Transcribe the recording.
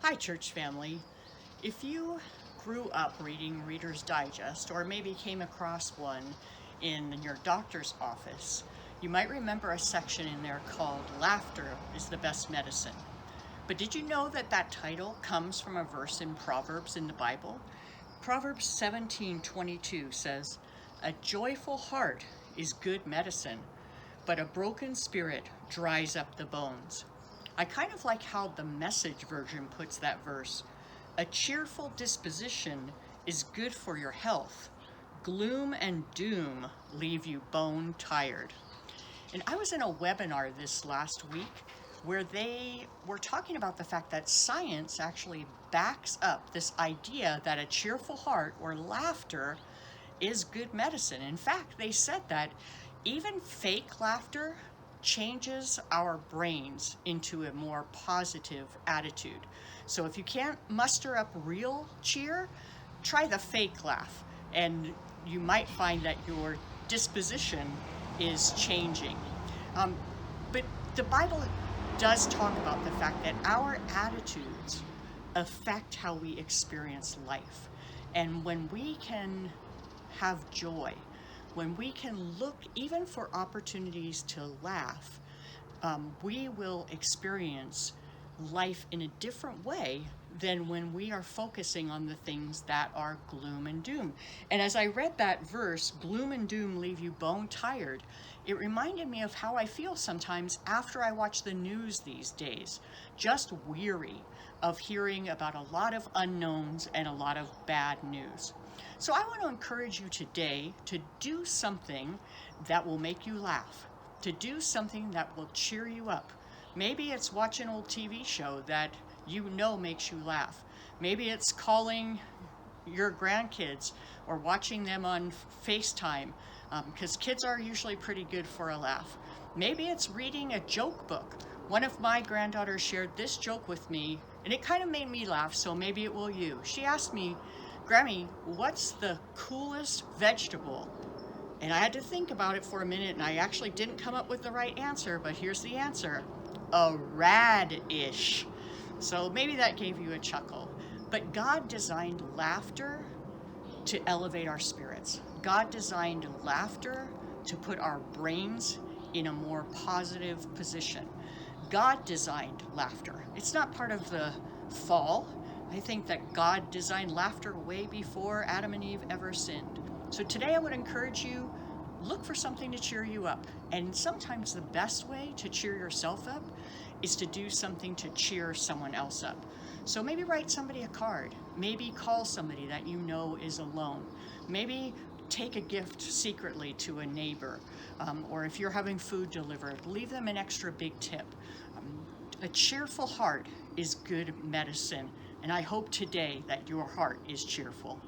Hi, church family. If you grew up reading Reader's Digest or maybe came across one in your doctor's office, you might remember a section in there called Laughter is the Best Medicine. But did you know that that title comes from a verse in Proverbs in the Bible? Proverbs 17:22 says, "A joyful heart is good medicine, but a broken spirit dries up the bones." I kind of like how the Message version puts that verse. A cheerful disposition is good for your health. Gloom and doom leave you bone tired. And I was in a webinar this last week where they were talking about the fact that science actually backs up this idea that a cheerful heart or laughter is good medicine. In fact, they said that even fake laughter changes our brains into a more positive attitude. So if you can't muster up real cheer, try the fake laugh, and you might find that your disposition is changing. But the Bible does talk about the fact that our attitudes affect how we experience life. And when we can have joy, when we can look even for opportunities to laugh, we will experience life in a different way than when we are focusing on the things that are gloom and doom. And as I read that verse, gloom and doom leave you bone tired, it reminded me of how I feel sometimes after I watch the news these days, just weary of hearing about a lot of unknowns and a lot of bad news. So I want to encourage you today to do something that will make you laugh, to do something that will cheer you up. Maybe it's watch an old TV show that you know makes you laugh. Maybe it's calling your grandkids or watching them on FaceTime, because kids are usually pretty good for a laugh. Maybe it's reading a joke book. One of my granddaughters shared this joke with me, and it kind of made me laugh, so maybe it will you. She asked me, "Grammy, what's the coolest vegetable?" And I had to think about it for a minute, and I actually didn't come up with the right answer, but here's the answer: a radish. So maybe that gave you a chuckle. But God designed laughter to elevate our spirits. God designed laughter to put our brains in a more positive position. God designed laughter. It's not part of the fall. I think that God designed laughter way before Adam and Eve ever sinned. So today I would encourage you, look for something to cheer you up. And sometimes the best way to cheer yourself up is to do something to cheer someone else up. So maybe write somebody a card. Maybe call somebody that you know is alone. Maybe take a gift secretly to a neighbor. Or if you're having food delivered, leave them an extra big tip. A cheerful heart is good medicine. And I hope today that your heart is cheerful.